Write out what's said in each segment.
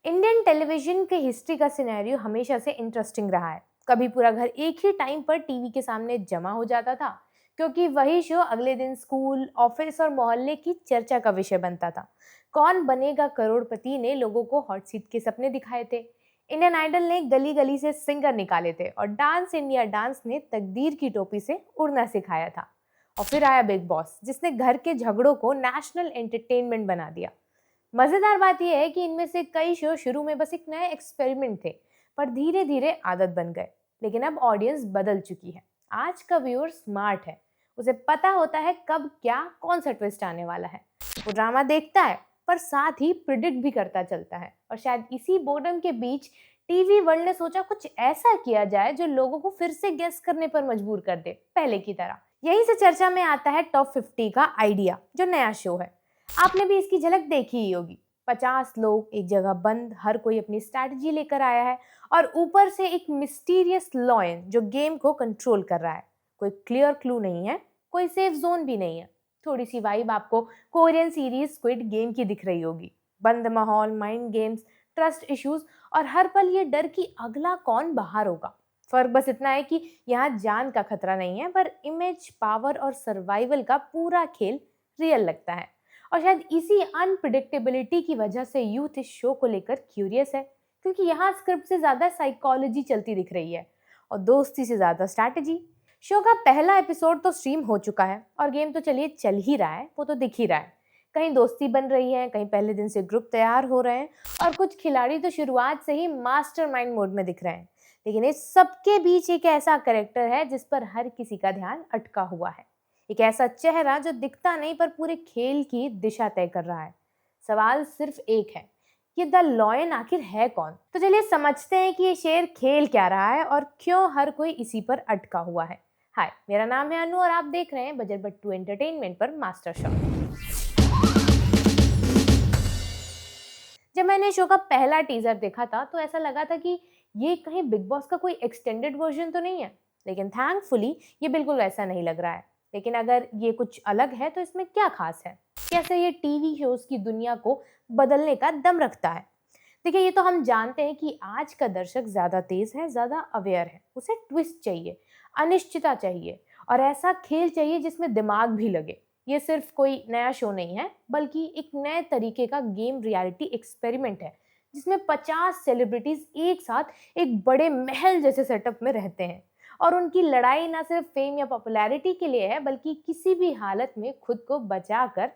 Indian television के history का scenario हमेशा से इंटरेस्टिंग रहा है। कभी पूरा घर एक ही टाइम पर टीवी के सामने जमा हो जाता था, क्योंकि वही शो अगले दिन स्कूल, ऑफिस और मोहल्ले की चर्चा का विषय बनता था। कौन बनेगा करोड़पति ने लोगों को हॉट सीट के सपने दिखाए थे। इंडियन आइडल ने गली गली से सिंगर निकाले थे और डांस इंडिया डांस ने तकदीर की टोपी से उड़ना सिखाया था। और फिर आया बिग बॉस, जिसने घर के झगड़ों को नेशनल एंटरटेनमेंट बना दिया। मजेदार बात यह है कि इनमें से कई शो शुरू में बस एक नए एक्सपेरिमेंट थे, पर धीरे धीरे आदत बन गए। लेकिन अब ऑडियंस बदल चुकी है। आज का व्यूअर स्मार्ट है। उसे पता होता है कब क्या कौन सा ट्विस्ट आने वाला है। वो ड्रामा देखता है, पर साथ ही प्रिडिक्ट भी करता चलता है। और शायद इसी बोर्डम के बीच टीवी वर्ल्ड ने सोचा कुछ ऐसा किया जाए जो लोगों को फिर से गेस करने पर मजबूर कर दे, पहले की तरह। यहीं से चर्चा में आता है टॉप 50 का आइडिया, जो नया शो है। आपने भी इसकी झलक देखी ही होगी। 50 लोग एक जगह बंद, हर कोई अपनी स्ट्रैटेजी लेकर आया है, और ऊपर से एक मिस्टीरियस लॉयन जो गेम को कंट्रोल कर रहा है। कोई क्लियर क्लू नहीं है, कोई सेफ जोन भी नहीं है। थोड़ी सी वाइब आपको कोरियन सीरीज स्क्विड गेम की दिख रही होगी। बंद माहौल, माइंड गेम्स, ट्रस्ट इश्यूज, और हर पल ये डर कि अगला कौन बाहर होगा। फर्क बस इतना है कि यहाँ जान का खतरा नहीं है, पर इमेज, पावर और सर्वाइवल का पूरा खेल रियल लगता है। और शायद इसी अनप्रिडिक्टेबिलिटी की वजह से यूथ इस शो को लेकर क्यूरियस है, क्योंकि यहाँ स्क्रिप्ट से ज्यादा साइकोलॉजी चलती दिख रही है और दोस्ती से ज्यादा स्ट्रैटेजी। शो का पहला एपिसोड तो स्ट्रीम हो चुका है, और गेम तो चलिए चल ही रहा है, वो तो दिख ही रहा है। कहीं दोस्ती बन रही है, कहीं पहले दिन से ग्रुप तैयार हो रहे हैं, और कुछ खिलाड़ी तो शुरुआत से ही मास्टरमाइंड मोड में दिख रहे हैं। लेकिन इस सबके बीच एक ऐसा कैरेक्टर है जिस पर हर किसी का ध्यान अटका हुआ है। एक ऐसा चेहरा जो दिखता नहीं, पर पूरे खेल की दिशा तय कर रहा है। सवाल सिर्फ एक है, ये द लॉयन आखिर है कौन? तो चलिए समझते हैं कि ये शेर खेल क्या रहा है और क्यों हर कोई इसी पर अटका हुआ है। हाय, मेरा नाम है अनु और आप देख रहे हैं बजट बट्टू एंटरटेनमेंट पर मास्टर शॉट। जब मैंने शो का पहला टीजर देखा था तो ऐसा लगा था कि ये कहीं बिग बॉस का कोई एक्सटेंडेड वर्जन तो नहीं है। लेकिन थैंकफुली ये बिल्कुल वैसा नहीं लग रहा है। लेकिन अगर ये कुछ अलग है तो इसमें क्या खास है? कैसे ये टीवी शोज की दुनिया को बदलने का दम रखता है? देखिए, ये तो हम जानते हैं कि आज का दर्शक ज्यादा तेज है, ज्यादा अवेयर है। उसे ट्विस्ट चाहिए, अनिश्चितता चाहिए, और ऐसा खेल चाहिए जिसमें दिमाग भी लगे। ये सिर्फ कोई नया शो नहीं है, बल्कि एक नए तरीके का गेम रियलिटी एक्सपेरिमेंट है, जिसमें 50 सेलिब्रिटीज एक साथ एक बड़े महल जैसे सेटअप में रहते हैं। और उनकी लड़ाई ना सिर्फ फेम या पॉपुलैरिटी के लिए है, बल्कि किसी भी हालत में खुद को बचाकर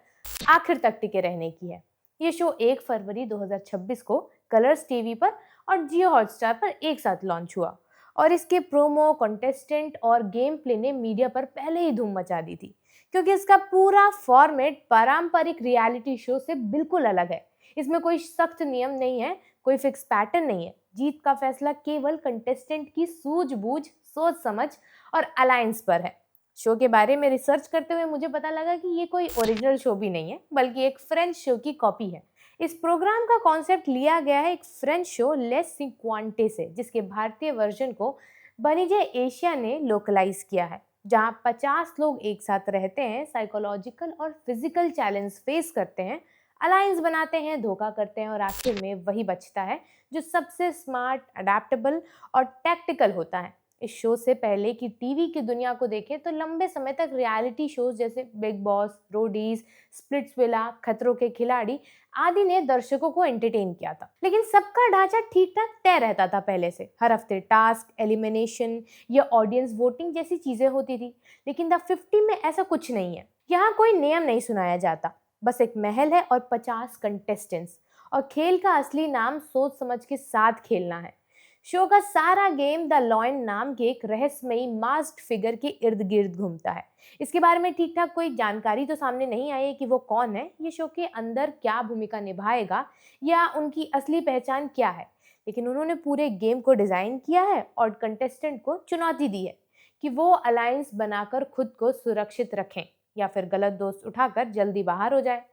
आखिर तक टिके रहने की है। ये शो 1 फरवरी 2026 को कलर्स टीवी पर और जियो हॉटस्टार पर एक साथ लॉन्च हुआ, और इसके प्रोमो, कंटेस्टेंट और गेम प्ले ने मीडिया पर पहले ही धूम मचा दी थी, क्योंकि इसका पूरा फॉर्मेट पारंपरिक रियलिटी शो से बिल्कुल अलग है। इसमें कोई सख्त नियम नहीं है, कोई फिक्स पैटर्न नहीं है। जीत का फैसला केवल कंटेस्टेंट की सूझबूझ, सोच समझ और अलायंस पर है। शो के बारे में रिसर्च करते हुए मुझे पता लगा कि ये कोई ओरिजिनल शो भी नहीं है, बल्कि एक फ्रेंच शो की कॉपी है। इस प्रोग्राम का कॉन्सेप्ट लिया गया है एक फ्रेंच शो लेस सिक्वांटे से, जिसके भारतीय वर्जन को बनीजे एशिया ने लोकलाइज किया है, जहां 50 लोग एक साथ रहते हैं, साइकोलॉजिकल और फिजिकल चैलेंज फेस करते हैं, अलायंस बनाते हैं, धोखा करते हैं, और आखिर में वही बचता है जो सबसे स्मार्ट, अडेप्टेबल और टैक्टिकल होता है। इस शो से पहले की टीवी की दुनिया को देखें तो लंबे समय तक रियलिटी शोज जैसे बिग बॉस, रोडीज, स्प्लिट्सविला, खतरों के खिलाड़ी आदि ने दर्शकों को एंटरटेन किया था। लेकिन सबका ढांचा ठीक ठाक तय रहता था पहले से। हर हफ्ते टास्क, एलिमिनेशन या ऑडियंस वोटिंग जैसी चीजें होती थी। लेकिन द 50 में ऐसा कुछ नहीं है। यहाँ कोई नियम नहीं सुनाया जाता, बस एक महल है और 50 कंटेस्टेंट्स, और खेल का असली नाम सोच समझ के साथ खेलना है। शो का सारा गेम द लॉयन नाम के एक रहस्यमयी मास्क्ड फिगर के इर्द गिर्द घूमता है। इसके बारे में ठीक ठाक कोई जानकारी तो सामने नहीं आई है कि वो कौन है, ये शो के अंदर क्या भूमिका निभाएगा, या उनकी असली पहचान क्या है। लेकिन उन्होंने पूरे गेम को डिजाइन किया है और कंटेस्टेंट को चुनौती दी है कि वो अलायंस बनाकर खुद को सुरक्षित रखें, या फिर गलत दोस्त उठाकर जल्दी बाहर हो जाए।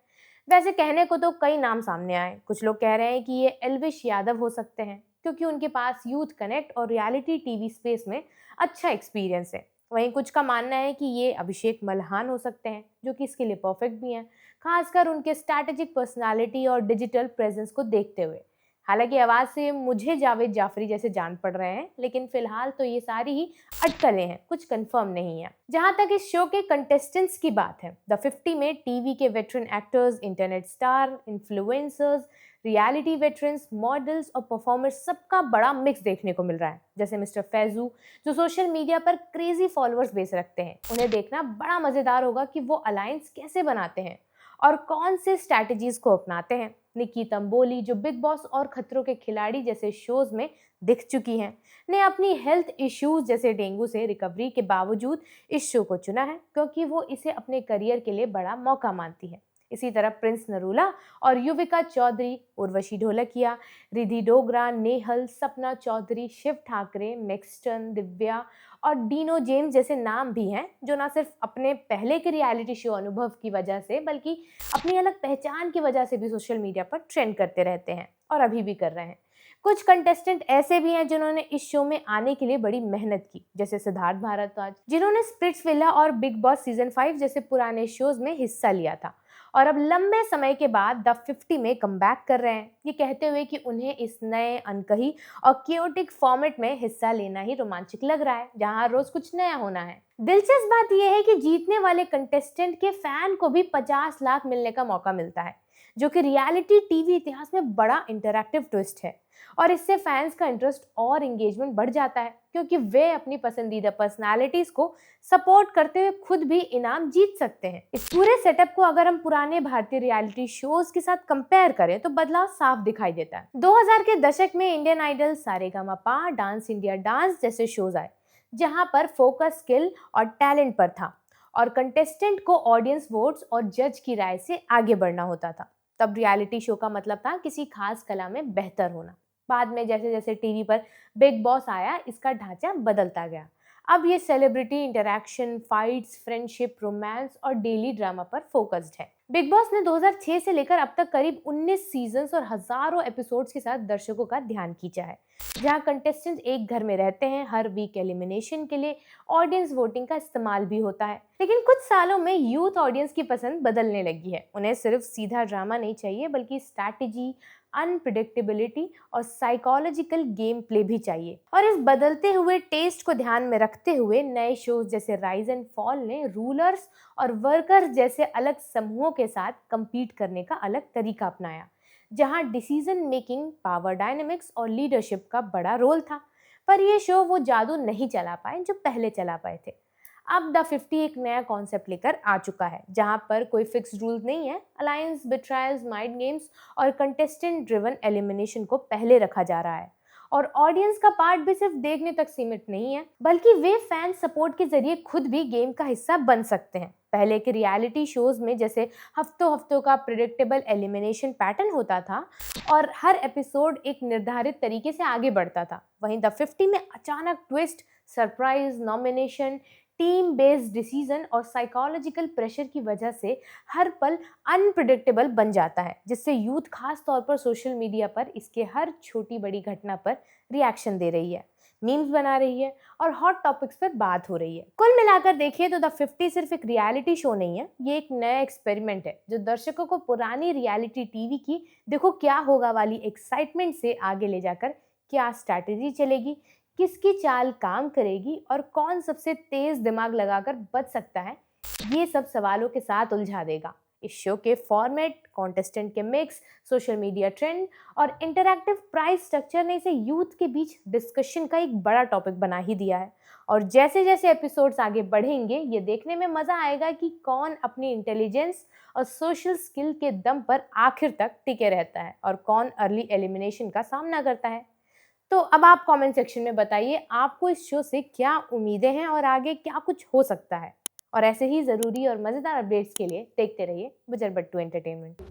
वैसे कहने को तो कई नाम सामने आए। कुछ लोग कह रहे हैं कि ये एल्विश यादव हो सकते हैं, क्योंकि उनके पास यूथ कनेक्ट और रियलिटी टीवी स्पेस में अच्छा एक्सपीरियंस है। वहीं कुछ का मानना है कि ये अभिषेक मल्हान हो सकते हैं, जो कि इसके लिए परफेक्ट भी हैं, खासकर उनके स्ट्रैटेजिक पर्सनालिटी और डिजिटल प्रेजेंस को देखते हुए। हालांकि आवाज़ से मुझे जावेद जाफरी जैसे जान पड़ रहे हैं, लेकिन फिलहाल तो ये सारी ही अटकलें हैं, कुछ कंफर्म नहीं है। जहां तक इस शो के कंटेस्टेंट्स की बात है, द 50 में टीवी के veteran actors, internet star, influencers, reality veterans, models और परफॉर्मर्स सबका बड़ा मिक्स देखने को मिल रहा है। जैसे मिस्टर फैजू, जो सोशल मीडिया पर क्रेजी फॉलोअर्स बेस रखते हैं, उन्हें देखना बड़ा मज़ेदार होगा कि वो अलायंस कैसे बनाते हैं और कौन से स्ट्रैटेजीज को अपनाते हैं। निक्की तंबोली, जो बिग बॉस और खतरों के खिलाड़ी जैसे शोज में दिख चुकी हैं, ने अपनी हेल्थ इश्यूज जैसे डेंगू से रिकवरी के बावजूद इस शो को चुना है, क्योंकि वो इसे अपने करियर के लिए बड़ा मौका मानती है। इसी तरह प्रिंस नरूला और युविका चौधरी, उर्वशी ढोलकिया, रिधि डोगरा, नेहल, सपना चौधरी, शिव ठाकरे, मैक्सटन, दिव्या और डीनो जेम्स जैसे नाम भी हैं, जो ना सिर्फ अपने पहले के रियलिटी शो अनुभव की वजह से, बल्कि अपनी अलग पहचान की वजह से भी सोशल मीडिया पर ट्रेंड करते रहते हैं और अभी भी कर रहे हैं। कुछ कंटेस्टेंट ऐसे भी हैं जिन्होंने इस शो में आने के लिए बड़ी मेहनत की, जैसे सिद्धार्थ भारद्वाज, जिन्होंने स्प्लिट्सविला और बिग बॉस सीजन 5 जैसे पुराने शोज में हिस्सा लिया था और अब लंबे समय के बाद द 50 में कमबैक कर रहे हैं, ये कहते हुए कि उन्हें इस नए, अनकही और क्योटिक फॉर्मेट में हिस्सा लेना ही रोमांचक लग रहा है, जहां रोज कुछ नया होना है। दिलचस्प बात यह है कि जीतने वाले कंटेस्टेंट के फैन को भी 50 लाख मिलने का मौका मिलता है, जो कि रियलिटी टीवी इतिहास में बड़ा इंटरैक्टिव ट्विस्ट है। और इससे फैंस का इंटरेस्ट और एंगेजमेंट बढ़ जाता है, क्योंकि वे अपनी पसंदीदा पर्सनालिटीज को सपोर्ट करते हुए खुद भी इनाम जीत सकते हैं। इस पूरे सेटअप को अगर हम पुराने भारतीय रियलिटी शोज के साथ कंपेयर करें तो बदलाव साफ दिखाई देता है। 2000 के दशक में Indian Idol, Sa Re Ga Ma Pa, dance India dance जैसे शोज आए, जहां पर फोकस स्किल और टैलेंट पर था और कंटेस्टेंट को ऑडियंस वोट्स और जज की राय से आगे बढ़ना होता था। तब रियलिटी शो का मतलब था किसी खास कला में बेहतर होना। बाद में जैसे जैसे टीवी पर बिग बॉस आया, इसका ढांचा बदलता गया। अब ये celebrity interaction, fights, friendship, romance और डेली ड्रामा पर फोकस्ड है। बिग बॉस ने 2006 से लेकर अब तक करीब 19 सीजन्स और हजारों एपिसोड्स के साथ दर्शकों का ध्यान खींचा है, जहां कंटेस्टेंट्स एक घर में रहते हैं। हर वीक एलिमिनेशन के लिए ऑडियंस वोटिंग का इस्तेमाल भी होता है। लेकिन कुछ सालों में यूथ ऑडियंस की पसंद बदलने लगी है। उन्हें सिर्फ सीधा ड्रामा नहीं चाहिए, बल्कि स्ट्रैटेजी, अनप्रिडिक्टेबिलिटी और साइकोलॉजिकल गेम प्ले भी चाहिए। और इस बदलते हुए टेस्ट को ध्यान में रखते हुए नए शोज जैसे राइज एंड फॉल ने रूलर्स और वर्कर्स जैसे अलग समूहों के साथ compete करने का अलग तरीका अपनाया, जहां डिसीजन मेकिंग, पावर डायनेमिक्स और लीडरशिप का बड़ा रोल था। पर यह शो वो जादू नहीं चला पाए जो पहले चला पाए थे। अब द 50 एक नया कॉन्सेप्ट लेकर आ चुका है, जहां पर कोई फिक्स रूल नहीं है। अलायंस, बिट्रायल्स, माइंड गेम्स और कंटेस्टेंट ड्रिवन एलिमिनेशन को पहले रखा जा रहा है। और ऑडियंस का पार्ट भी सिर्फ देखने तक सीमित नहीं है, बल्कि वे फैन सपोर्ट के जरिए खुद भी गेम का हिस्सा बन सकते हैं। पहले के रियलिटी शोज में जैसे हफ्तों हफ्तों का प्रिडिक्टेबल एलिमिनेशन पैटर्न होता था और हर एपिसोड एक निर्धारित तरीके से आगे बढ़ता था, वहीं द 50 में अचानक twist, surprise, nomination, team based decision और साइकोलॉजिकल प्रेशर की वजह से हर पल अनप्रिडिक्टेबल बन जाता है, जिससे यूथ खास तौर पर सोशल मीडिया पर इसके हर छोटी बड़ी घटना पर रिएक्शन दे रही है, मीम्स बना रही है और हॉट टॉपिक्स पर बात हो रही है। कुल मिलाकर देखिए तो द 50 सिर्फ एक रियलिटी शो नहीं है, ये एक नया एक्सपेरिमेंट है जो दर्शकों को पुरानी रियलिटी टीवी की देखो क्या होगा वाली एक्साइटमेंट से आगे ले जाकर क्या स्ट्रैटेजी चलेगी, किसकी चाल काम करेगी और कौन सबसे तेज दिमाग लगाकर बच सकता है, ये सब सवालों के साथ उलझा देगा। इस शो के फॉर्मेट, कॉन्टेस्टेंट के मिक्स, सोशल मीडिया ट्रेंड और इंटरैक्टिव प्राइस स्ट्रक्चर ने इसे यूथ के बीच डिस्कशन का एक बड़ा टॉपिक बना ही दिया है। और जैसे जैसे एपिसोड्स आगे बढ़ेंगे, ये देखने में मजा आएगा कि कौन अपनी इंटेलिजेंस और सोशल स्किल के दम पर आखिर तक टिके रहता है और कौन अर्ली एलिमिनेशन का सामना करता है। तो अब आप कमेंट सेक्शन में बताइए आपको इस शो से क्या उम्मीदें हैं और आगे क्या कुछ हो सकता है। और ऐसे ही ज़रूरी और मज़ेदार अपडेट्स के लिए देखते रहिए बजर बट्टू एंटरटेनमेंट।